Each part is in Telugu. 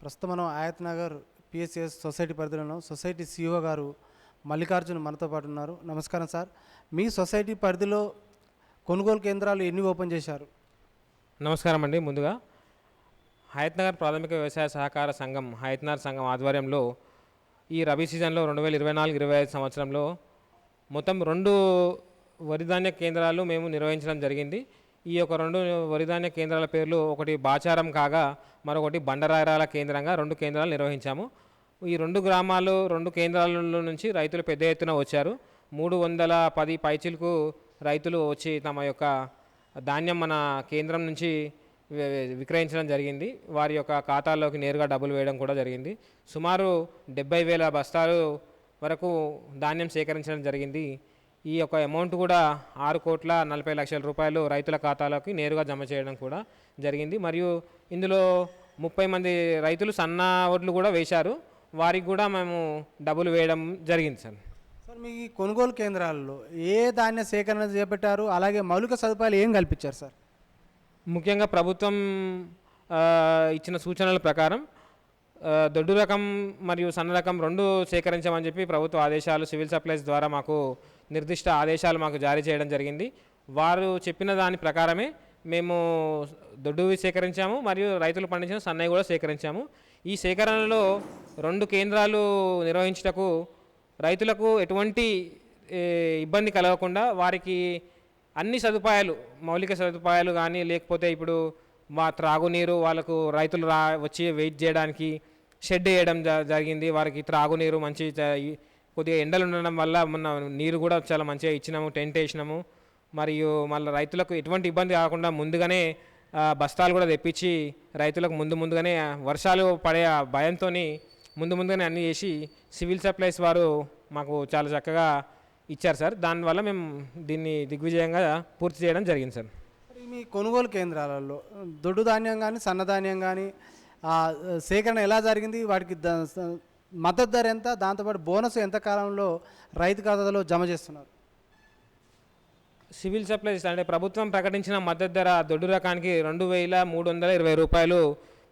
ప్రస్తుతం మనం ఆయత్ నగర్ పిఎస్సిఎస్ సొసైటీ పరిధిలో ఉన్నాం. సొసైటీ సిఇఓ గారు మల్లికార్జున్ మనతో పాటు ఉన్నారు. నమస్కారం సార్. మీ సొసైటీ పరిధిలో కొనుగోలు కేంద్రాలు ఎన్ని ఓపెన్ చేశారు? నమస్కారం అండి. ముందుగా హయత్నగర్ ప్రాథమిక వ్యవసాయ సహకార సంఘం హయత్నగర్ సంఘం ఆధ్వర్యంలో ఈ రబీ సీజన్లో 2024-25 సంవత్సరంలో మొత్తం 2 వరిధాన్య కేంద్రాలు మేము నిర్వహించడం జరిగింది. ఈ యొక్క 2 వరిధాన్య కేంద్రాల పేర్లు ఒకటి బాచారం కాగా మరొకటి బండరాయరాల కేంద్రంగా 2 కేంద్రాలు నిర్వహించాము. ఈ 2 గ్రామాలు 2 కేంద్రాల నుంచి రైతులు పెద్ద ఎత్తున వచ్చారు. 310 పైచిలకు రైతులు వచ్చి తమ యొక్క ధాన్యం మన కేంద్రం నుంచి విక్రయించడం జరిగింది. వారి యొక్క ఖాతాల్లోకి నేరుగా డబ్బులు వేయడం కూడా జరిగింది. సుమారు 70,000 బస్తాలు వరకు ధాన్యం సేకరించడం జరిగింది. ఈ యొక్క అమౌంట్ కూడా 6,40,00,000 రూపాయలు రైతుల ఖాతాలోకి నేరుగా జమ చేయడం కూడా జరిగింది. మరియు ఇందులో 30 మంది రైతులు సన్న వడ్లు కూడా వేశారు. వారికి కూడా మేము డబ్బులు వేయడం జరిగింది సార్. సార్, మీ కొనుగోలు కేంద్రాల్లో ఏ ధాన్య సేకరణ చేపట్టారు? అలాగే మౌలిక సదుపాయాలు ఏం కల్పించారు సార్? ముఖ్యంగా ప్రభుత్వం ఇచ్చిన సూచనల ప్రకారం దొడ్డు రకం మరియు సన్న రకం 2 సేకరించమని చెప్పి ప్రభుత్వ ఆదేశాలు సివిల్ సప్లైస్ ద్వారా మాకు నిర్దిష్ట ఆదేశాలు మాకు జారీ చేయడం జరిగింది. వారు చెప్పిన దాని ప్రకారమే మేము దొడ్డువి సేకరించాము మరియు రైతులు పండించిన సన్నవి కూడా సేకరించాము. ఈ సేకరణలో 2 కేంద్రాలు నిర్వహించుటకు రైతులకు ఎటువంటి ఇబ్బంది కలగకుండా వారికి అన్ని సదుపాయాలు, మౌలిక సదుపాయాలు కానీ లేకపోతే ఇప్పుడు మా త్రాగునీరు వాళ్ళకు రైతులు వచ్చి వెయిట్ చేయడానికి షెడ్ వేయడం జరిగింది. వారికి త్రాగునీరు మంచి కొద్దిగా ఎండలు ఉండడం వల్ల మొన్న నీరు కూడా చాలా మంచిగా ఇచ్చినాము, టెంట్ వేసినాము. మరియు మళ్ళీ రైతులకు ఎటువంటి ఇబ్బంది కాకుండా ముందుగానే బస్తాలు కూడా తెప్పించి రైతులకు ముందుగానే వర్షాలు పడే భయంతో ముందుగానే అన్నీ చేసి సివిల్ సప్లైస్ వారు మాకు చాలా చక్కగా ఇచ్చారు సార్. దానివల్ల మేము దీన్ని దిగ్విజయంగా పూర్తి చేయడం జరిగింది సార్. మీ కొనుగోలు కేంద్రాలలో దొడ్డు ధాన్యం కానీ సన్నధాన్యం కానీ సేకరణ ఎలా జరిగింది? వాటికి మద్దతు ధర ఎంత? దాంతోపాటు బోనస్ ఎంత కాలంలో రైతు ఖాతాలో జమ చేస్తున్నారు? సివిల్ సప్లైస్ అంటే ప్రభుత్వం ప్రకటించిన మద్దతు ధర దొడ్డు రకానికి 2,320 రూపాయలు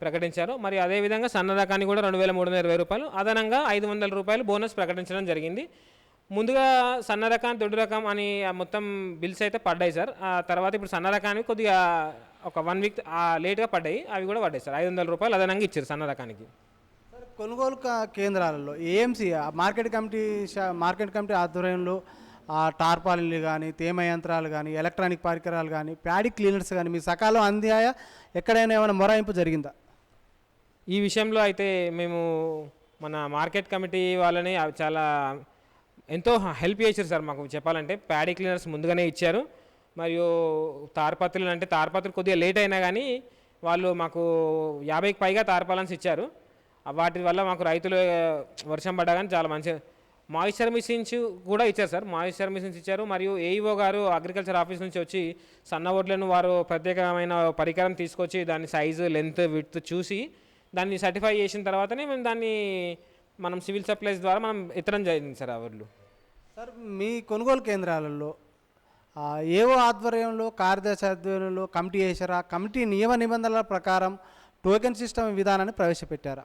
ప్రకటించారు. మరి అదేవిధంగా సన్న రకానికి కూడా 2,320 రూపాయలు, అదనంగా 500 రూపాయలు బోనస్ ప్రకటించడం జరిగింది. ముందుగా సన్న రకం దొడ్డు రకం అని మొత్తం బిల్స్ అయితే పడ్డాయి సార్. ఆ తర్వాత ఇప్పుడు సన్న రకానికి కొద్దిగా ఒక 1 వీక్ లేట్గా పడ్డాయి, అవి కూడా పడ్డాయి సార్. 500 రూపాయలు అదనంగా ఇచ్చారు సన్న రకానికి. సార్, కొనుగోలు కేంద్రాలలో ఏఎంసీ మార్కెట్ కమిటీ ఆధ్వర్యంలో టార్పాలిన్లు కానీ, తేమ యంత్రాలు కానీ, ఎలక్ట్రానిక్ పరికరాలు కానీ, ప్యాడీ క్లీనర్స్ కానీ మీ సకాలం అందాయా? ఎక్కడైనా ఏమైనా మొరాయింపు జరిగిందా? ఈ విషయంలో అయితే మేము మన మార్కెట్ కమిటీ వాళ్ళని చాలా ఎంతో హెల్ప్ చేశారు సార్. మాకు చెప్పాలంటే ప్యాడీ క్లీనర్స్ ముందుగానే ఇచ్చారు. మరియు తార్పత్రులు కొద్దిగా లేట్ అయినా కానీ వాళ్ళు మాకు 50కి పైగా తార్పాలన్స్ ఇచ్చారు. వాటి వల్ల మాకు రైతులు వర్షం పడ్డా కానీ చాలా మంచి మాయిశ్చర్ మిషన్స్ కూడా ఇచ్చారు సార్. మాయిశ్చర్ మిషన్స్ ఇచ్చారు. మరియు ఏఈఓ గారు అగ్రికల్చర్ ఆఫీస్ నుంచి వచ్చి సన్న వడ్లను వారు ప్రత్యేకమైన పరికరం తీసుకొచ్చి దాని సైజు, లెంత్, విడ్త్ చూసి దాన్ని సర్టిఫై చేసిన తర్వాతనే మనం సివిల్ సప్లైస్ ద్వారా మనం ఇతరం జరిగింది సార్ ఆ వడ్లు. సార్, మీ కొనుగోలు కేంద్రాలలో ఏవో ఆధ్వర్యంలో, కార్యదర్శి ఆధ్వర్యంలో కమిటీ వేశారా? కమిటీ నియమ నిబంధనల ప్రకారం టోకెన్ సిస్టమ్ విధానాన్ని ప్రవేశపెట్టారా?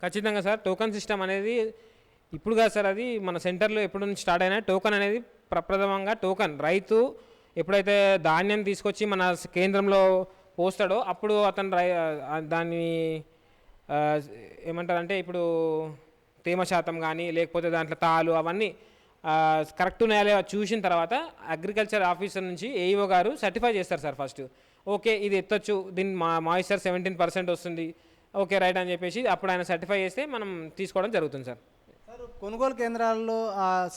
ఖచ్చితంగా సార్. టోకెన్ సిస్టమ్ అనేది ఇప్పుడు కాదు సార్, అది మన సెంటర్లో ఎప్పటి నుంచి స్టార్ట్ అయినా టోకెన్ అనేది ప్రప్రథమంగా రైతు ఎప్పుడైతే ధాన్యం తీసుకొచ్చి మన కేంద్రంలో పోస్తాడో అప్పుడు అతను దాన్ని ఏమంటారంటే ఇప్పుడు తేమ శాతం కానీ లేకపోతే దాంట్లో తాలు అవన్నీ కరెక్ట్ ఉన్నాయో చూసిన తర్వాత అగ్రికల్చర్ ఆఫీసర్ నుంచి ఏఈఓ గారు సర్టిఫై చేస్తారు సార్. ఫస్ట్ ఓకే ఇది ఎత్తొచ్చు, దీని మాయిశ్చర్ 17% వస్తుంది, ఓకే రైట్ అని చెప్పేసి అప్పుడు ఆయన సర్టిఫై చేస్తే మనం తీసుకోవడం జరుగుతుంది సార్. సార్, కొనుగోలు కేంద్రాల్లో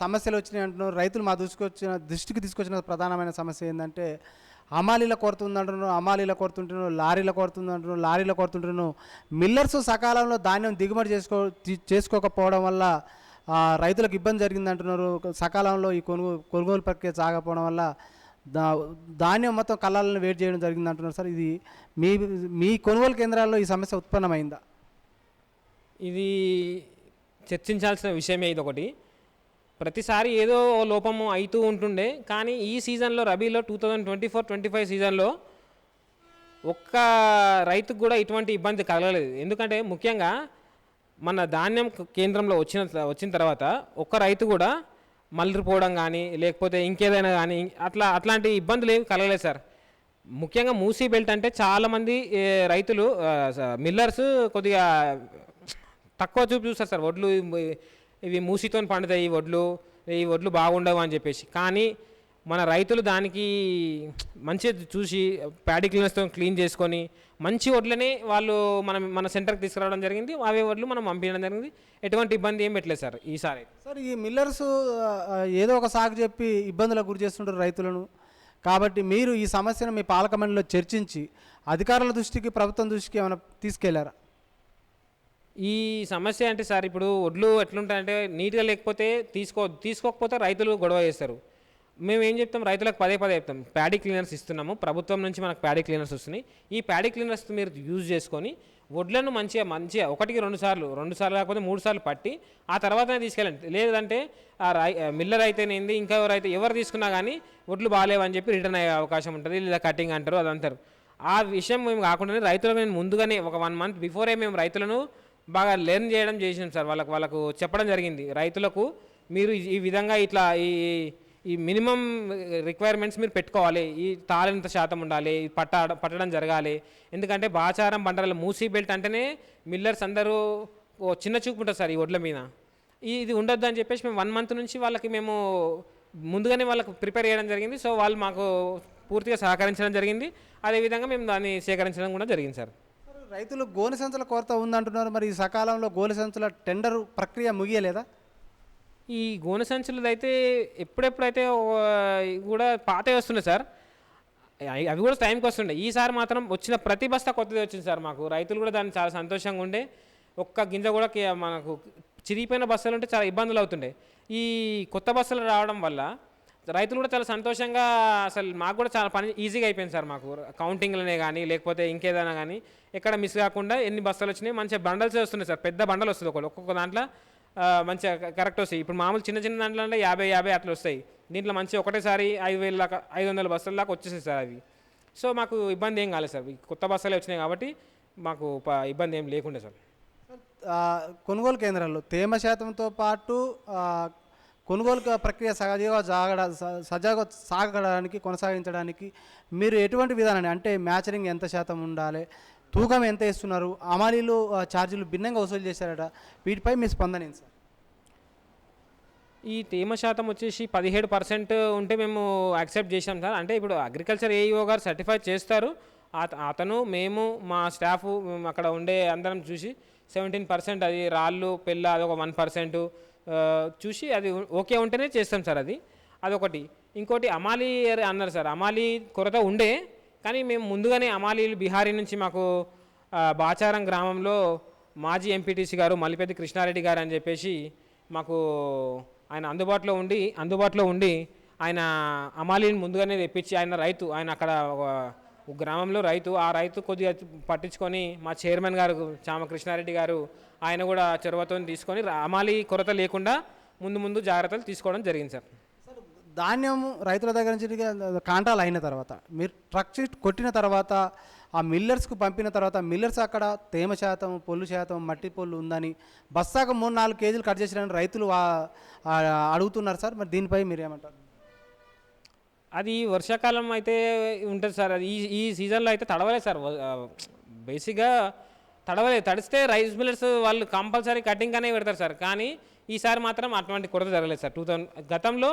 సమస్యలు వచ్చినాయి అంటున్నారు రైతులు. మా దృష్టికి తీసుకొచ్చిన ప్రధానమైన సమస్య ఏంటంటే హమాలీల కొరత ఉందంటున్నాను, హమాలీల కొరత ఉంటున్నాను, లారీల కొరత ఉందంటున్నాను, లారీల కొరత ఉంటున్నాను. మిల్లర్స్ సకాలంలో ధాన్యం దిగుమతి చేసుకోకపోవడం వల్ల రైతులకు ఇబ్బంది జరిగింది అంటున్నారు. సకాలంలో ఈ కొనుగోలు ప్రక్రియ సాగకపోవడం వల్ల ధాన్యం మొత్తం కళ్ళాలను వెయిట్ చేయడం జరిగింది అంటున్నారు సార్. ఇది మీ కొనుగోలు కేంద్రాల్లో ఈ సమస్య ఉత్పన్నమైందా? ఇది చర్చించాల్సిన విషయమే. ఇది ఒకటి ప్రతిసారి ఏదో లోపము అవుతూ ఉంటుండే. కానీ ఈ సీజన్లో రబీలో 2024-25 సీజన్లో ఒక్క రైతుకు కూడా ఇటువంటి ఇబ్బంది కలగలేదు. ఎందుకంటే ముఖ్యంగా మన ధాన్యం కేంద్రంలో వచ్చిన తర్వాత ఒక్క రైతు కూడా మళ్ళీపోవడం కానీ లేకపోతే ఇంకేదైనా కానీ అట్లాంటి ఇబ్బందులు ఏమి కలగలేదు సార్. ముఖ్యంగా మూసీ బెల్ట్ అంటే చాలామంది రైతులు మిల్లర్స్ కొద్దిగా తక్కువ చూపు చూస్తారు సార్. వడ్లు ఇవి మూసీతో పండుతాయి ఈ వడ్లు బాగుండవు అని చెప్పేసి. కానీ మన రైతులు దానికి మంచిగా చూసి ప్యాడీ క్లీనర్స్తో క్లీన్ చేసుకొని మంచి వడ్లని వాళ్ళు మన సెంటర్కి తీసుకురావడం జరిగింది. అవే వడ్లు మనం పంపించడం జరిగింది. ఎటువంటి ఇబ్బంది ఏం పెట్టలేదు సార్ ఈసారి. సార్ ఈ మిల్లర్స్ ఏదో ఒక సాకు చెప్పి ఇబ్బందులకు గురి చేస్తుంటారు రైతులను. కాబట్టి మీరు ఈ సమస్యను మీ పాలక మండలిలో చర్చించి అధికారుల దృష్టికి ప్రభుత్వం దృష్టికి ఏమైనా తీసుకెళ్లారా? ఈ సమస్య అంటే సార్ ఇప్పుడు వడ్లు ఎట్లుంటాయంటే నీట్గా లేకపోతే తీసుకోకపోతే రైతులు గొడవ చేస్తారు. మేము ఏం చెప్తాం, రైతులకు పదే చెప్తాం, ప్యాడీ క్లీనర్స్ ఇస్తున్నాము, ప్రభుత్వం నుంచి మనకు ప్యాడీ క్లీనర్స్ వస్తున్నాయి. ఈ ప్యాడీ క్లీనర్స్ మీరు యూజ్ చేసుకొని వడ్లను మంచిగా 1-2 సార్లు కాకపోతే 3 సార్లు పట్టి ఆ తర్వాతనే తీసుకెళ్ళండి. లేదంటే మిల్లర్ అయితేనేంది ఇంకా ఎవరు తీసుకున్నా కానీ వడ్లు బాగాలేవని చెప్పి రిటర్న్ అయ్యే అవకాశం ఉంటుంది. లేదా కటింగ్ అంటారు, అది అంటారు. ఆ విషయం మేము కాకుండానే రైతులకు నేను ముందుగానే ఒక 1 మంత్ బిఫోరే మేము రైతులను బాగా లెర్న్ చేసినాం సార్. వాళ్ళకు చెప్పడం జరిగింది, రైతులకు మీరు ఈ విధంగా ఇట్లా ఈ మినిమం రిక్వైర్మెంట్స్ మీరు పెట్టుకోవాలి. ఈ తాళెంత శాతం ఉండాలి, పట్టడం జరగాలి. ఎందుకంటే బాచారం బండల మూసీ బెల్ట్ అంటేనే మిల్లర్స్ అందరూ చిన్న చూపు ఉంటుంది సార్ ఈ వడ్ల మీద. ఇది ఉండొద్దు అని చెప్పేసి మేము 1 మంత్ నుంచి వాళ్ళకి మేము ముందుగానే వాళ్ళకు ప్రిపేర్ చేయడం జరిగింది. సో వాళ్ళు మాకు పూర్తిగా సహకరించడం జరిగింది. అదేవిధంగా మేము దాన్ని సేకరించడం కూడా జరిగింది సార్. రైతులు గోనె సంచుల కొరత ఉందంటున్నారు. మరి ఈ సకాలంలో గోనె సంచుల టెండర్ ప్రక్రియ ముగియలేదా? ఈ గోనె సంచులది అయితే ఎప్పుడెప్పుడైతే కూడా పాతవి వస్తున్నాయి సార్, అవి కూడా టైంకి వస్తుండే. ఈసారి మాత్రం వచ్చిన ప్రతి బస్తా కొత్తది వచ్చింది సార్. మాకు రైతులు కూడా దాన్ని చాలా సంతోషంగా ఉండే. ఒక్క గింజ కూడా మనకు చిరిగిపోయిన బస్సులు ఉంటే చాలా ఇబ్బందులు అవుతుండే. ఈ కొత్త బస్సులు రావడం వల్ల రైతులు కూడా చాలా సంతోషంగా, అసలు మాకు కూడా చాలా పని ఈజీగా అయిపోయింది సార్. మాకు కౌంటింగ్లనే కానీ లేకపోతే ఇంకేదైనా కానీ ఎక్కడ మిస్ కాకుండా ఎన్ని బస్సులు వచ్చినాయి, మంచిగా బండల్సే వస్తున్నాయి సార్. పెద్ద బండలు వస్తుంది ఒక్కొక్క దాంట్లో మంచిగా కరెక్ట్ వస్తాయి. ఇప్పుడు మామూలు చిన్న దాంట్లో అంటే 50 అట్లా వస్తాయి. దీంట్లో మంచిగా ఒకటేసారి 5,000 దాకా 500 బస్సుల దాకా వచ్చేసాయి సార్ అవి. సో మాకు ఇబ్బంది ఏం కాలేదు సార్. కొత్త బస్సులే వచ్చినాయి కాబట్టి మాకు ఇబ్బంది ఏం లేకుండే సార్. కొనుగోలు కేంద్రాల్లో తేమ శాతంతో పాటు కొనుగోలు ప్రక్రియ సజావుగా సాగడానికి కొనసాగించడానికి మీరు ఎటువంటి విధానాన్ని, అంటే మ్యాచరింగ్ ఎంత శాతం ఉండాలి, తూకం ఎంత ఇస్తున్నారు, అమాలీలు ఛార్జీలు భిన్నంగా వసూలు చేశారట, వీటిపై మీ స్పందన ఏంటి సార్? ఈ తేమ శాతం వచ్చేసి 17% ఉంటే మేము యాక్సెప్ట్ చేసాం సార్. అంటే ఇప్పుడు అగ్రికల్చర్ ఏఈఓ గారు సర్టిఫై చేస్తారు. అతను మేము మా స్టాఫ్ అక్కడ ఉండే అందరం చూసి 17% అది రాళ్ళు పెళ్ళ అదొక 1% చూసి అది ఓకే ఉంటేనే చేస్తాం సార్. అదొకటి. ఇంకోటి అమాలీ అన్నారు సార్. అమాలీ కొరత ఉండే, కానీ మేము ముందుగానే అమాలీలు బిహారీ నుంచి మాకు బాచారం గ్రామంలో మాజీ ఎంపీటీసీ గారు మల్లిపెద్ది కృష్ణారెడ్డి గారు అని చెప్పేసి మాకు ఆయన అందుబాటులో ఉండి ఆయన అమాలీని ముందుగానే తెప్పించి, ఆయన అక్కడ ఒక గ్రామంలో ఆ రైతు కొద్దిగా పట్టించుకొని మా చైర్మన్ గారు చామ కృష్ణారెడ్డి గారు ఆయన కూడా చొరవతో తీసుకొని అమాలీ కొరత లేకుండా ముందు జాగ్రత్తలు తీసుకోవడం జరిగింది సార్. ధాన్యం రైతుల దగ్గర నుంచి కాంటాలు అయిన తర్వాత మీరు ట్రక్ షీట్ కొట్టిన తర్వాత ఆ మిల్లర్స్కు పంపిన తర్వాత మిల్లర్స్ అక్కడ తేమ శాతం, పొల్లు శాతం, మట్టి పొల్లు ఉందని బస్తాకు 3-4 కేజీలు కట్ చేసిరని రైతులు అడుగుతున్నారు సార్. మరి దీనిపై మీరు ఏమంటారు? అది వర్షాకాలం అయితే ఉంటుంది సార్. అది ఈ సీజన్లో అయితే తడవలేదు సార్. బేసిక్గా తడిస్తే రైస్ మిల్లర్స్ వాళ్ళు కంపల్సరీ కటింగ్ అనే పెడతారు సార్. కానీ ఈసారి మాత్రం అటువంటి కొరత జరగలేదు సార్. గతంలో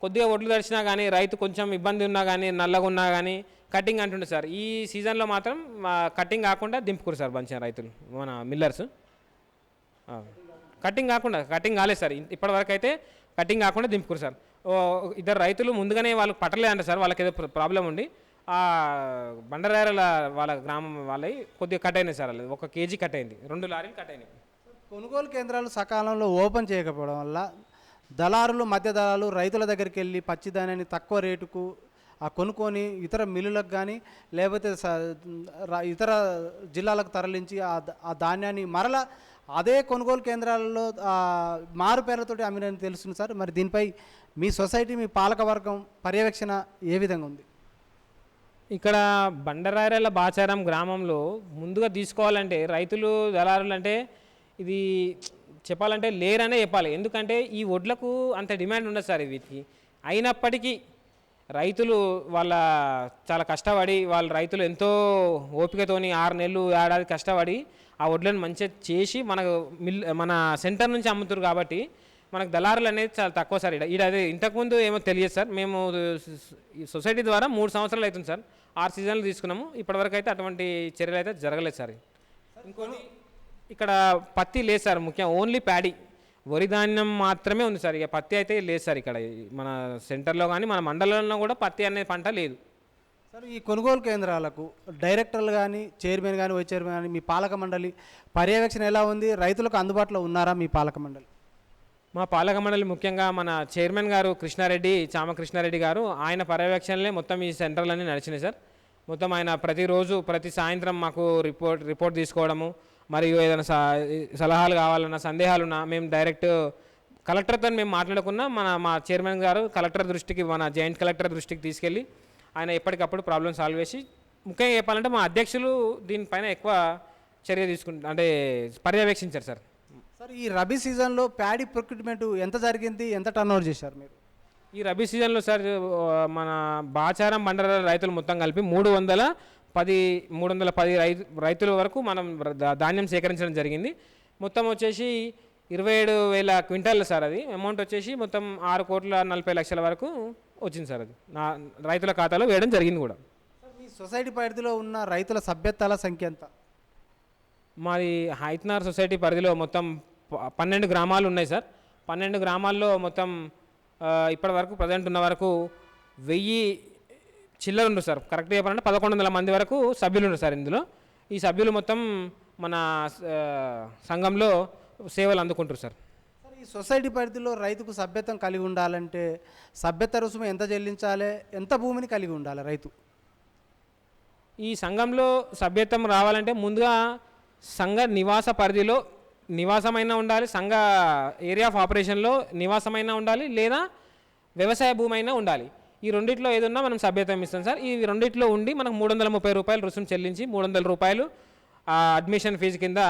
కొద్దిగా ఒడ్లు తడిచినా కానీ రైతు కొంచెం ఇబ్బంది ఉన్నా కానీ నల్లగా ఉన్నా కానీ కటింగ్ అంటుండే సార్. ఈ సీజన్లో మాత్రం కటింగ్ కాకుండా దింపుకురు సార్ మంచిగా రైతులు మన మిల్లర్స్. కటింగ్ కాలేదు సార్. ఇప్పటివరకు అయితే కటింగ్ కాకుండా దింపుకురు సార్. ఇద్దరు రైతులు ముందుగానే వాళ్ళకి పట్టలేదంట సార్. వాళ్ళకి ఏదో ప్రాబ్లం ఉండి ఆ బండరాయల వాళ్ళ గ్రామం వాళ్ళవి కొద్దిగా కట్ అయినాయి సార్. 1 కేజీ కట్ అయింది, 2 లారీలు కట్ అయినాయి. కొనుగోలు కేంద్రాలు సకాలంలో ఓపెన్ చేయకపోవడం వల్ల దళారులు, మధ్య దళాలు రైతుల దగ్గరికి వెళ్ళి పచ్చి ధాన్యాన్ని తక్కువ రేటుకు కొనుక్కొని ఇతర మిల్లులకు కానీ లేకపోతే ఇతర జిల్లాలకు తరలించి ఆ ధాన్యాన్ని మరలా అదే కొనుగోలు కేంద్రాలలో మారు పేర్లతోటి అమ్మినని తెలుస్తుంది సార్. మరి దీనిపై మీ సొసైటీ, మీ పాలకవర్గం పర్యవేక్షణ ఏ విధంగా ఉంది? ఇక్కడ బండరాయల బాచారం గ్రామంలో ముందుగా తీసుకోవాలంటే రైతులు దళారులు అంటే ఇది చెప్పాలంటే లేరనే చెప్పాలి. ఎందుకంటే ఈ వడ్లకు అంత డిమాండ్ ఉండదు సార్ వీటికి. అయినప్పటికీ రైతులు వాళ్ళ చాలా కష్టపడి రైతులు ఎంతో ఓపికతోని 6 నెలలు ఏడాది కష్టపడి ఆ వడ్లను మంచిగా చేసి మన సెంటర్ నుంచి అమ్ముతారు కాబట్టి మనకు దళారులు అనేది చాలా తక్కువ సార్. అదే ఇంతకుముందు ఏమో తెలియదు సార్. మేము ఈ సొసైటీ ద్వారా 3 సంవత్సరాలు అవుతుంది సార్. 6 సీజన్లు తీసుకున్నాము. ఇప్పటివరకు అయితే అటువంటి చర్యలు అయితే జరగలేదు సార్. ఇంకోటి ఇక్కడ పత్తి లేదు సార్. ముఖ్యం ఓన్లీ ప్యాడీ వరి ధాన్యం మాత్రమే ఉంది సార్. ఇక పత్తి అయితే లేదు సార్. ఇక్కడ మన సెంటర్లో కానీ మన మండలంలో కూడా పత్తి అనే పంట లేదు సార్. ఈ కొనుగోలు కేంద్రాలకు డైరెక్టర్లు కానీ చైర్మన్ కానీ వైస్ చైర్మన్ కానీ మీ పాలక మండలి పర్యవేక్షణ ఎలా ఉంది? రైతులకు అందుబాటులో ఉన్నారా మీ పాలక మండలి? మా పాలక మండలి ముఖ్యంగా మన చైర్మన్ గారు చామ కృష్ణారెడ్డి గారు, ఆయన పర్యవేక్షణలే మొత్తం ఈ సెంటర్లన్నీ నడిచినాయి సార్. మొత్తం ఆయన ప్రతిరోజు ప్రతి సాయంత్రం మాకు రిపోర్ట్ తీసుకోవడము, మరియు ఏదైనా సలహాలు కావాలన్నా సందేహాలున్నా మేము డైరెక్ట్ కలెక్టర్తో మేము మాట్లాడుకున్నా మా చైర్మన్ గారు కలెక్టర్ దృష్టికి, మన జాయింట్ కలెక్టర్ దృష్టికి తీసుకెళ్ళి ఆయన ఎప్పటికప్పుడు ప్రాబ్లం సాల్వ్ చేసి, ముఖ్యంగా చెప్పాలంటే మా అధ్యక్షులు దీనిపైన ఎక్కువ చర్య అంటే పర్యవేక్షించారు సార్. సార్, ఈ రబీ సీజన్లో ప్యాడీ ప్రొక్యూర్మెంట్ ఎంత జరిగింది? ఎంత టర్న్ ఓవర్ చేశారు మీరు ఈ రబీ సీజన్లో? సార్, మన బాచారం బండరాల రైతులు మొత్తం కలిపి 310 రైతుల వరకు మనం ధాన్యం సేకరించడం జరిగింది. మొత్తం వచ్చేసి 27,000 క్వింటాల్ సార్. అది అమౌంట్ వచ్చేసి మొత్తం 6,40,00,000 వరకు వచ్చింది సార్. అది రైతుల ఖాతాలో వేయడం జరిగింది కూడా. మీ సొసైటీ పరిధిలో ఉన్న రైతుల సభ్యత్వాల సంఖ్య ఎంత? మాది హైత్నార్ సొసైటీ పరిధిలో మొత్తం 12 గ్రామాలు ఉన్నాయి సార్. 12 గ్రామాల్లో మొత్తం ఇప్పటి వరకు ప్రజెంట్ ఉన్న వరకు 1000 చిల్లర ఉన్నారు సార్. కరెక్ట్గా చెప్పాలంటే 1100 మంది వరకు సభ్యులు ఉన్నారు సార్. ఇందులో ఈ సభ్యులు మొత్తం మన సంఘంలో సేవలు అందుకుంటారు సార్. ఈ సొసైటీ పరిధిలో రైతుకు సభ్యత్వం కలిగి ఉండాలంటే సభ్యత రుసుము ఎంత చెల్లించాలి? ఎంత భూమిని కలిగి ఉండాలి రైతు? ఈ సంఘంలో సభ్యత్వం రావాలంటే ముందుగా సంఘ నివాస పరిధిలో నివాసమైనా ఉండాలి, సంఘ ఏరియా ఆఫ్ ఆపరేషన్లో నివాసమైనా ఉండాలి, లేదా వ్యవసాయ భూమి అయినా ఉండాలి. ఈ రెండిట్లో ఏదన్నా మనం సభ్యత్వం ఇస్తాం సార్. ఈ రెండిట్లో ఉండి మనకు 330 రూపాయలు రుసుము చెల్లించి 300 రూపాయలు అడ్మిషన్ ఫీజు కింద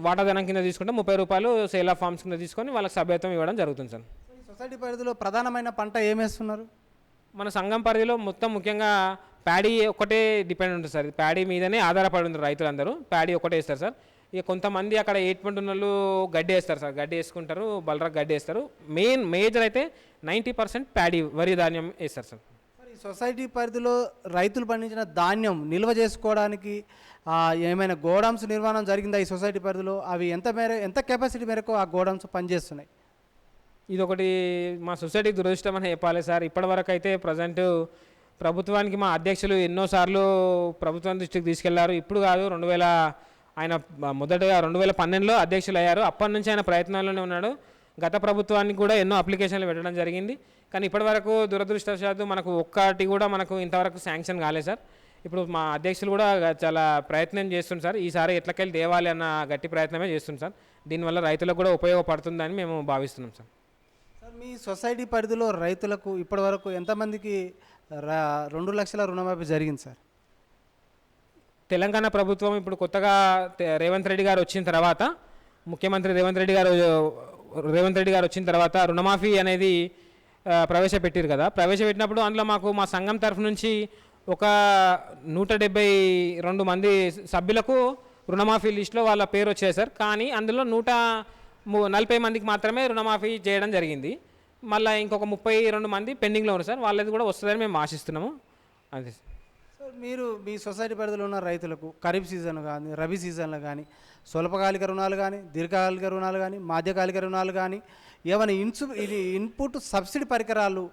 వాటాధనం కింద తీసుకుంటే 30 రూపాయలు సేల్ ఆఫ్ ఫార్మ్స్ కింద తీసుకొని వాళ్ళకి సభ్యత్వం ఇవ్వడం జరుగుతుంది సార్. ఈ సొసైటీ పరిధిలో ప్రధానమైన పంట ఏమేస్తున్నారు? మన సంఘం పరిధిలో మొత్తం ముఖ్యంగా ప్యాడీ ఒకటే డిపెండ్ ఉంటుంది సార్. ప్యాడీ మీదనే ఆధారపడి ఉంది రైతులందరూ. ప్యాడీ ఒకటే వేస్తారు సార్. ఇక కొంతమంది అక్కడ 8 వాళ్ళు గడ్డి వేస్తారు సార్. గడ్డి వేసుకుంటారు, బలరా గడ్డి వేస్తారు. మేజర్ అయితే 90% ప్యాడీ వరి ధాన్యం వేస్తారు సార్. ఈ సొసైటీ పరిధిలో రైతులు పండించిన ధాన్యం నిల్వ చేసుకోవడానికి ఏమైనా గోడౌన్స్ నిర్మాణం జరిగిందా ఈ సొసైటీ పరిధిలో? అవి ఎంత కెపాసిటీ మేరకు ఆ గోడౌన్స్ పనిచేస్తున్నాయి? ఇదొకటి మా సొసైటీకి దురదృష్టం అని చెప్పాలి సార్. ఇప్పటివరకు అయితే ప్రజెంట్ ప్రభుత్వానికి మా అధ్యక్షులు ఎన్నోసార్లు ప్రభుత్వం దృష్టికి తీసుకెళ్లారు. ఇప్పుడు కాదు, ఆయన మొదటగా 2012లో అధ్యక్షులు అయ్యారు. అప్పటి నుంచి ఆయన ప్రయత్నాల్లోనే ఉన్నాడు. గత ప్రభుత్వానికి కూడా ఎన్నో అప్లికేషన్లు పెట్టడం జరిగింది. కానీ ఇప్పటివరకు దురదృష్టవశాత్తు మనకు ఒక్కటి కూడా మనకు ఇంతవరకు శాంక్షన్ కాలేదు సార్. ఇప్పుడు మా అధ్యక్షులు కూడా చాలా ప్రయత్నం చేస్తుంది సార్. ఈసారి ఎట్లకెళ్ళి తేవాలి అన్న గట్టి ప్రయత్నమే చేస్తుంది సార్. దీనివల్ల రైతులకు కూడా ఉపయోగపడుతుందని మేము భావిస్తున్నాం సార్. సార్, మీ సొసైటీ పరిధిలో రైతులకు ఇప్పటివరకు ఎంతమందికి 2 లక్షల రుణమాఫీ జరిగింది సార్? తెలంగాణ ప్రభుత్వం ఇప్పుడు కొత్తగా రేవంత్ రెడ్డి గారు వచ్చిన తర్వాత, ముఖ్యమంత్రి రేవంత్ రెడ్డి గారు వచ్చిన తర్వాత రుణమాఫీ అనేది ప్రవేశపెట్టారు కదా. ప్రవేశపెట్టినప్పుడు అందులో మా సంఘం తరఫు నుంచి ఒక 172 మంది సభ్యులకు రుణమాఫీ లిస్టులో వాళ్ళ పేరు వచ్చాయి సార్. కానీ అందులో 140 మందికి మాత్రమే రుణమాఫీ చేయడం జరిగింది. మళ్ళీ ఇంకొక 32 మంది పెండింగ్లో ఉన్నారు సార్. వాళ్ళది కూడా వస్తుందని మేము ఆశిస్తున్నాము. అదే సార్, మీరు మీ సొసైటీ పరిధిలో ఉన్న రైతులకు ఖరీఫ్ సీజన్ కానీ రబీ సీజన్లో కానీ స్వల్పకాలిక రుణాలు కానీ దీర్ఘకాలిక రుణాలు కానీ మధ్యకాలిక రుణాలు కానీ ఏమైనా ఇన్పుట్ సబ్సిడీ పరికరాలు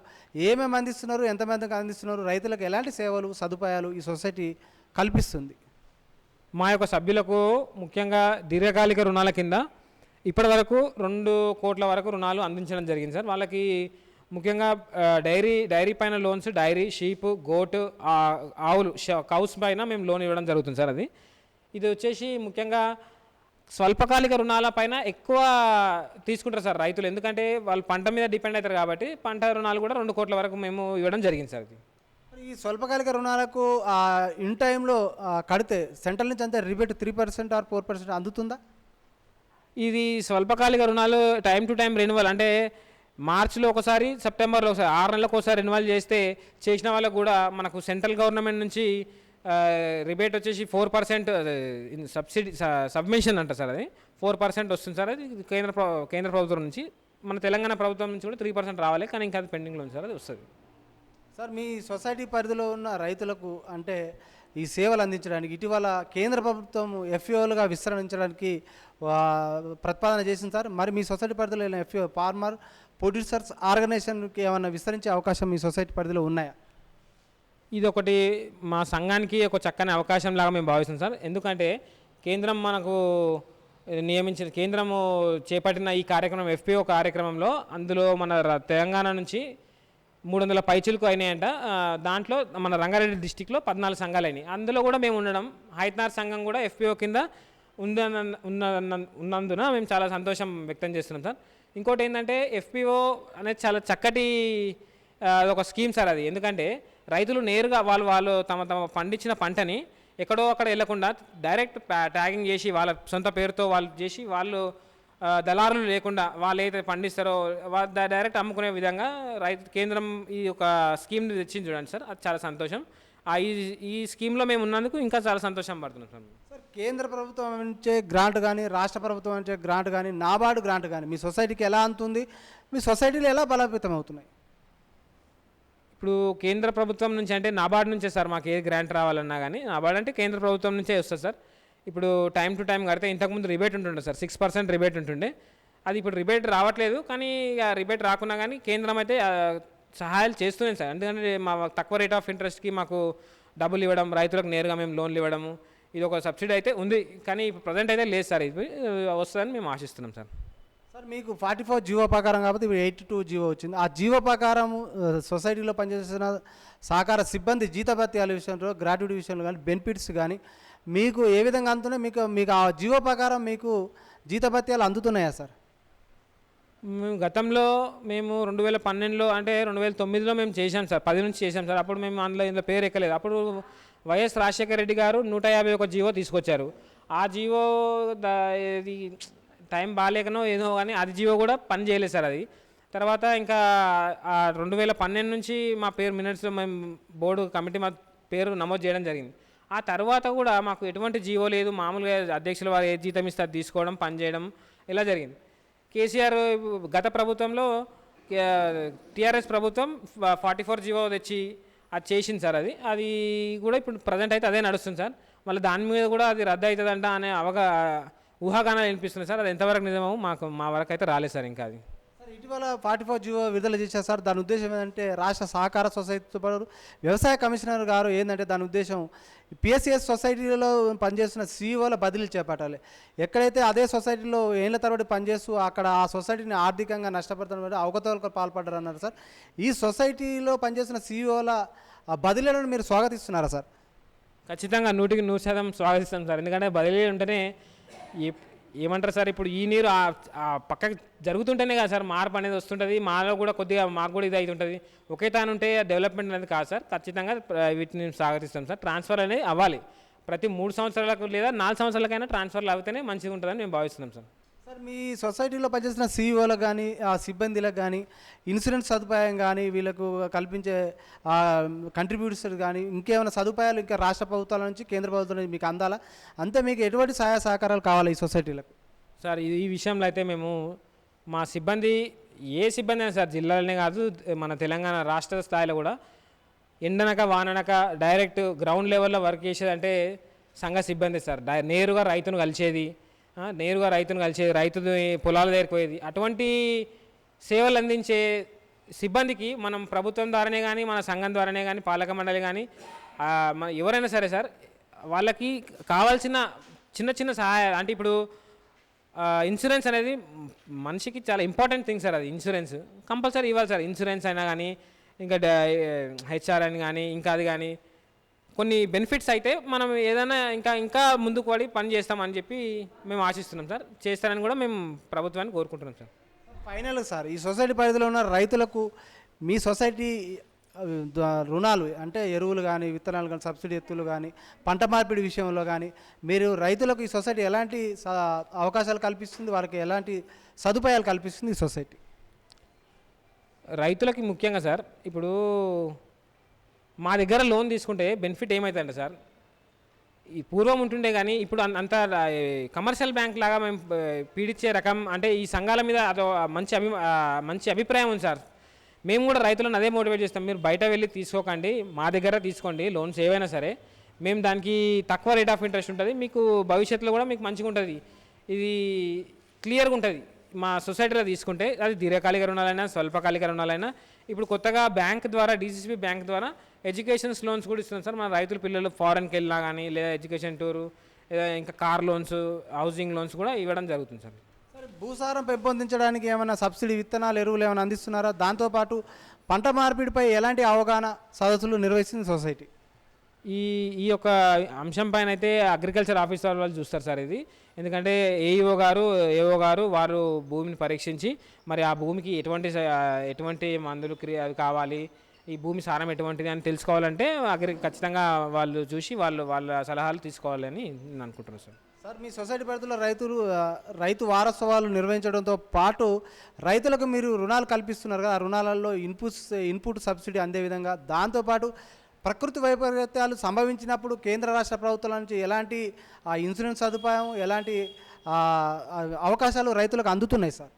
ఏమేమి అందిస్తున్నారు? ఎంతమందికి అందిస్తున్నారు? రైతులకు ఎలాంటి సేవలు సదుపాయాలు ఈ సొసైటీ కల్పిస్తుంది? మా యొక్క సభ్యులకు ముఖ్యంగా దీర్ఘకాలిక రుణాల కింద ఇప్పటి వరకు 2 కోట్ల వరకు రుణాలు అందించడం జరిగింది సార్. వాళ్ళకి ముఖ్యంగా డైరీ పైన లోన్స్, డైరీ, షీప్, గోట్, ఆవులు, కౌస్ పైన మేము లోన్ ఇవ్వడం జరుగుతుంది సార్. ఇది వచ్చేసి ముఖ్యంగా స్వల్పకాలిక రుణాల పైన ఎక్కువ తీసుకుంటారు సార్ రైతులు. ఎందుకంటే వాళ్ళు పంట మీద డిపెండ్ అవుతారు కాబట్టి పంట రుణాలు కూడా 2 కోట్ల వరకు మేము ఇవ్వడం జరిగింది సార్. ఈ ఈ స్వల్పకాలిక రుణాలకు ఇన్ టైంలో కడితే సెంట్రల్ నుంచి అంతే రిబేట్ 3% ఆర్ 4% అందుతుందా? ఇది స్వల్పకాలిక రుణాలు టైం టు టైం రెన్యువల్ అంటే మార్చిలో ఒకసారి సెప్టెంబర్లో ఒకసారి 6 నెలలకు ఒకసారి రెన్యువల్ చేసిన వాళ్ళకు కూడా మనకు సెంట్రల్ గవర్నమెంట్ నుంచి రిబేట్ వచ్చేసి 4% సబ్సిడీ సబ్మిషన్ అంట సార్, అది 4% వస్తుంది సార్. అది కేంద్ర ప్రభుత్వం నుంచి, మన తెలంగాణ ప్రభుత్వం నుంచి కూడా 3% రావాలి, కానీ ఇంకా అది పెండింగ్లో ఉంది సార్, అది వస్తుంది. సార్ మీ సొసైటీ పరిధిలో ఉన్న రైతులకు అంటే ఈ సేవలు అందించడానికి ఇటీవల కేంద్ర ప్రభుత్వం ఎఫ్ఓలుగా విస్తరించడానికి ప్రతిపాదన చేసింది సార్. మరి మీ సొసైటీ పరిధిలో ఎఫ్ఓ ఫార్మర్ ప్రొడ్యూసర్స్ ఆర్గనైజేషన్కి ఏమైనా విస్తరించే అవకాశం మీ సొసైటీ పరిధిలో ఉన్నాయా? ఇది ఒకటి మా సంఘానికి ఒక చక్కని అవకాశం లాగా మేము భావిస్తున్నాం సార్. ఎందుకంటే కేంద్రం మనకు కేంద్రము చేపట్టిన ఈ కార్యక్రమం ఎఫ్పిఓ కార్యక్రమంలో అందులో మన తెలంగాణ నుంచి 300 పైచిలకు అయినాయంట. దాంట్లో మన రంగారెడ్డి డిస్టిక్లో 14 సంఘాలు అయినాయి. అందులో కూడా మేము ఉండడం, హైతనార్ సంఘం కూడా ఎఫ్పిఓ కింద ఉన్నందున మేము చాలా సంతోషం వ్యక్తం చేస్తున్నాం సార్. ఇంకోటి ఏంటంటే ఎఫ్పిఓ అనేది చాలా చక్కటి ఒక స్కీమ్ సార్ అది. ఎందుకంటే రైతులు నేరుగా వాళ్ళు తమ పండించిన పంటని ఎక్కడో అక్కడ వెళ్లకుండా డైరెక్ట్ ట్యాగింగ్ చేసి వాళ్ళ సొంత పేరుతో వాళ్ళు చేసి, వాళ్ళు దళారులు లేకుండా వాళ్ళు ఏదైతే పండిస్తారో డైరెక్ట్ అమ్ముకునే విధంగా కేంద్రం ఈ ఒక స్కీమ్ని తెచ్చింది చూడండి సార్, అది చాలా సంతోషం. ఈ స్కీమ్లో మేము ఉన్నందుకు ఇంకా చాలా సంతోషం పడుతున్నాం సార్. సార్ కేంద్ర ప్రభుత్వం నుంచే గ్రాంట్ కానీ రాష్ట్ర ప్రభుత్వం నుంచే గ్రాంట్ కానీ నాబార్డు గ్రాంట్ కానీ మీ సొసైటీకి ఎలా అందుతుంది? మీ సొసైటీలు ఎలా బలోపేతం అవుతున్నాయి? ఇప్పుడు కేంద్ర ప్రభుత్వం నుంచి అంటే నాబార్డు నుంచే సార్ మాకు ఏ గ్రాంట్ రావాలన్నా కానీ, నాబార్డు అంటే కేంద్ర ప్రభుత్వం నుంచే వస్తుంది సార్. ఇప్పుడు టైం టు టైం కడితే ఇంతకుముందు రిబేట్ ఉంటుండే సార్, 6% రిబేట్ ఉంటుండే, అది ఇప్పుడు రిబేట్ రావట్లేదు. కానీ రిబేట్ రాకున్నా కానీ కేంద్రం అయితే సహాయాలు చేస్తున్నాయి సార్. ఎందుకంటే మా తక్కువ రేట్ ఆఫ్ ఇంట్రెస్ట్కి మాకు డబ్బులు ఇవ్వడం, రైతులకు నేరుగా మేము లోన్లు ఇవ్వడము, ఇది ఒక సబ్సిడీ అయితే ఉంది. కానీ ఇప్పుడు ప్రజెంట్ అయితే లేదు సార్, ఇది వస్తుందని మేము ఆశిస్తున్నాం సార్. సార్ మీకు 44 జీవో ప్రకారం కాబట్టి ఇప్పుడు 82 జీవో వచ్చింది. ఆ జీవో ప్రకారం సొసైటీలో పనిచేస్తున్న సహకార సిబ్బంది జీతభత్యాల విషయంలో, గ్రాట్యుటీ విషయంలో కానీ, బెనిఫిట్స్ కానీ మీకు ఏ విధంగా అందుతున్నాయి? మీకు ఆ జీవో ప్రకారం మీకు జీతభత్యాలు అందుతున్నాయా సార్? గతంలో మేము 2012లో అంటే 2009లో మేము చేశాం సార్, 10 నుంచి చేశాం సార్. అప్పుడు మేము ఇందులో పేరు ఎక్కలేదు. అప్పుడు వైఎస్ రాజశేఖర రెడ్డి గారు 151 జీవో తీసుకొచ్చారు. ఆ జీవో ఇది టైం బాగాలేకనో ఏదో కానీ అది జీవో కూడా పని చేయలేదు సార్. అది తర్వాత ఇంకా 2012 నుంచి మా పేరు మినిట్స్లో మేము బోర్డు కమిటీ మా పేరు నమోదు చేయడం జరిగింది. ఆ తర్వాత కూడా మాకు ఎటువంటి జీవో లేదు, మామూలుగా అధ్యక్షుల వారు ఏ జీతం ఇస్తే అది తీసుకోవడం, పని చేయడం ఇలా జరిగింది. కేసీఆర్ గత ప్రభుత్వంలో టీఆర్ఎస్ ప్రభుత్వం 44 జీవో తెచ్చి అది చేసింది సార్. అది కూడా ఇప్పుడు ప్రజెంట్ అయితే అదే నడుస్తుంది సార్. మళ్ళీ దాని మీద కూడా అది రద్దు అవుతుందంట అనే ఊహాగానాలు వినిపిస్తున్నాయి సార్. అది ఎంతవరకు నిజమో మా వరకు అయితే రాలేదు సార్. ఇంకా అది సార్ ఇటీవల 44 జీవో విడుదల చేశారు సార్. దాని ఉద్దేశం ఏంటంటే రాష్ట్ర సహకార సొసైటీతో పాటు వ్యవసాయ కమిషనర్ గారు ఏంటంటే దాని ఉద్దేశం పిఎస్సిఎస్ సొసైటీలో పనిచేస్తున్న సీఈఓల బదిలీలు చేపట్టాలి. ఎక్కడైతే అదే సొసైటీలో ఏళ్ల తరబడి పనిచేస్తూ అక్కడ ఆ సొసైటీని ఆర్థికంగా నష్టపడుతున్న అవకతవకలు పాల్పడ్డారు అన్నారు సార్. ఈ సొసైటీలో పనిచేస్తున్న సీఈఓల బదిలీలను మీరు స్వాగతిస్తున్నారా సార్? ఖచ్చితంగా 100% స్వాగతిస్తాం సార్. ఎందుకంటే బదిలీ ఉంటేనే ఏమంటారు సార్, ఇప్పుడు ఈ నీరు పక్కకి జరుగుతుంటేనే కదా సార్ మార్పు అనేది వస్తుంటుంది. మాలో కూడా కొద్దిగా మాకు కూడా ఇది అవుతుంటుంది. ఒకే తాను ఉంటే డెవలప్మెంట్ అనేది కాదు సార్. ఖచ్చితంగా వీటిని స్వాగతిస్తాం సార్. ట్రాన్స్ఫర్ అనేది అవ్వాలి. ప్రతి 3 సంవత్సరాలకు లేదా 4 సంవత్సరాలకైనా ట్రాన్స్ఫర్లు అవుతేనే మంచిగా ఉంటుందని మేము భావిస్తున్నాం సార్. సార్ మీ సొసైటీలో పనిచేస్తున్న సీఈఓలకు కానీ ఆ సిబ్బందిలకు కానీ ఇన్సూరెన్స్ సదుపాయం కానీ వీళ్ళకు కల్పించే కంట్రిబ్యూటర్స్ కానీ ఇంకేమైనా సదుపాయాలు ఇంకా రాష్ట్ర ప్రభుత్వాల నుంచి కేంద్ర ప్రభుత్వం నుంచి మీకు అందాలా? అంతే మీకు ఎటువంటి సహాయ సహకారాలు కావాలి ఈ సొసైటీలకు? సార్ ఈ విషయంలో అయితే మేము మా సిబ్బంది ఏ సిబ్బంది అయినా సార్, జిల్లాలనే కాదు మన తెలంగాణ రాష్ట్ర స్థాయిలో కూడా ఎండనక వాననక డైరెక్ట్ గ్రౌండ్ లెవెల్లో వర్క్ చేసేది అంటే సంఘ సిబ్బంది సార్. నేరుగా రైతును కలిసేది, రైతు పొలాల దగ్గరికి పోయేది, అటువంటి సేవలు అందించే సిబ్బందికి మనం ప్రభుత్వం ద్వారానే కానీ, మన సంఘం ద్వారానే కానీ, పాలక మండలి కానీ ఎవరైనా సరే సార్, వాళ్ళకి కావాల్సిన చిన్న చిన్న సహాయాలు అంటే ఇప్పుడు ఇన్సూరెన్స్ అనేది మనిషికి చాలా ఇంపార్టెంట్ థింగ్ సార్. అది ఇన్సూరెన్స్ కంపల్సరీ ఇవ్వాలి సార్. ఇన్సూరెన్స్ అయినా కానీ, ఇంకా హెచ్ఆర్ అని కానీ, ఇంకా అది కానీ కొన్ని బెనిఫిట్స్ అయితే మనం ఏదైనా ఇంకా ముందుకు పడి పని చేస్తామని చెప్పి మేము ఆశిస్తున్నాం సార్. చేస్తారని కూడా మేము ప్రభుత్వాన్ని కోరుకుంటున్నాం సార్. ఫైనల్ సార్, ఈ సొసైటీ పరిధిలో ఉన్న రైతులకు మీ సొసైటీ రుణాలు అంటే ఎరువులు కానీ విత్తనాలు కానీ సబ్సిడీ ఎత్తులు కానీ పంట మార్పిడి విషయంలో కానీ మీరు రైతులకు ఈ సొసైటీ ఎలాంటి అవకాశాలు కల్పిస్తుంది, వారికి ఎలాంటి సదుపాయాలు కల్పిస్తుంది ఈ సొసైటీ? రైతులకి ముఖ్యంగా సార్ ఇప్పుడు మా దగ్గర లోన్ తీసుకుంటే బెనిఫిట్ ఏమవుతుందంటే సార్, ఈ పూర్వం ఉంటుండే కానీ ఇప్పుడు అంత కమర్షియల్ బ్యాంక్ లాగా మేము పీడిచ్చే రకం అంటే ఈ సంఘాల మీద అదో మంచి అభిప్రాయం ఉంది సార్. మేము కూడా రైతులను అదే మోటివేట్ చేస్తాం, మీరు బయట వెళ్ళి తీసుకోకండి, మా దగ్గర తీసుకోండి లోన్స్ ఏవైనా సరే, మేము దానికి తక్కువ రేట్ ఆఫ్ ఇంట్రెస్ట్ ఉంటుంది, మీకు భవిష్యత్తులో కూడా మీకు మంచిగా ఉంటుంది, ఇది క్లియర్గా ఉంటుంది. మా సొసైటీలో తీసుకుంటే అది దీర్ఘకాలిక రుణాలైనా స్వల్పకాలిక రుణాలైనా ఇప్పుడు కొత్తగా బ్యాంక్ ద్వారా డీసీసీబీ బ్యాంక్ ద్వారా ఎడ్యుకేషన్స్ లోన్స్ కూడా ఇస్తున్నాం సార్. మన రైతుల పిల్లలు ఫారెన్కి వెళ్ళినా కానీ లేదా ఎడ్యుకేషన్ టూరు లేదా ఇంకా కార్ లోన్స్ హౌసింగ్ లోన్స్ కూడా ఇవ్వడం జరుగుతుంది సార్. సరే, భూసారం పెంపొందించడానికి ఏమైనా సబ్సిడీ విత్తనాలు ఎరువులు ఏమైనా అందిస్తున్నారా? దాంతోపాటు పంట మార్పిడిపై ఎలాంటి అవగాహన సదస్సులు నిర్వహిస్తుంది సొసైటీ? ఈ యొక్క అంశం పైన అయితే అగ్రికల్చర్ ఆఫీసర్ వాళ్ళు చూస్తారు సార్ ఇది. ఎందుకంటే ఏఓ గారు వారు భూమిని పరీక్షించి మరి ఆ భూమికి ఎటువంటి మందులు అవి కావాలి, ఈ భూమి సారం ఎటువంటిది అని తెలుసుకోవాలంటే ఖచ్చితంగా వాళ్ళు చూసి వాళ్ళ సలహాలు తీసుకోవాలని నేను అనుకుంటున్నాను సార్. సార్, మీ సొసైటీ పరిధిలో రైతు వారోత్సవాలు నిర్వహించడంతో పాటు రైతులకు మీరు రుణాలు కల్పిస్తున్నారు కదా, ఆ రుణాలలో ఇన్పుట్ సబ్సిడీ అందే విధంగా దాంతోపాటు ప్రకృతి వైపరీత్యాలు సంభవించినప్పుడు కేంద్ర రాష్ట్ర ప్రభుత్వాల నుంచి ఎలాంటి ఇన్సూరెన్స్ సదుపాయం, ఎలాంటి అవకాశాలు రైతులకు అందుతున్నాయి సార్?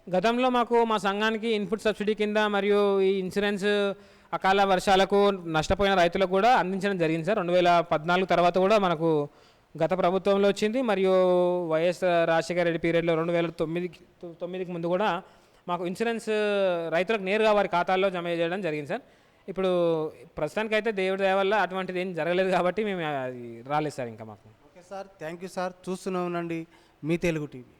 గతంలో మాకు మా సంఘానికి ఇన్పుట్ సబ్సిడీ కింద మరియు ఈ ఇన్సూరెన్స్ అకాల వర్షాలకు నష్టపోయిన రైతులకు కూడా అందించడం జరిగింది సార్. 2014 తర్వాత కూడా మనకు గత ప్రభుత్వంలో వచ్చింది, మరియు వైఎస్ రాజశేఖర రెడ్డి పీరియడ్లో 2009కి ముందు కూడా మాకు ఇన్సూరెన్స్ రైతులకు నేరుగా వారి ఖాతాల్లో జమ చేయడం జరిగింది సార్. ఇప్పుడు ప్రస్తుతానికైతే దేవుడి దయ వల్ల అటువంటిది ఏం జరగలేదు కాబట్టి మేము అది రాలేదు సార్ ఇంకా మాకు. Okay sir, thank you sir. చూస్తూనే ఉండండి మీ తెలుగు టీవీ.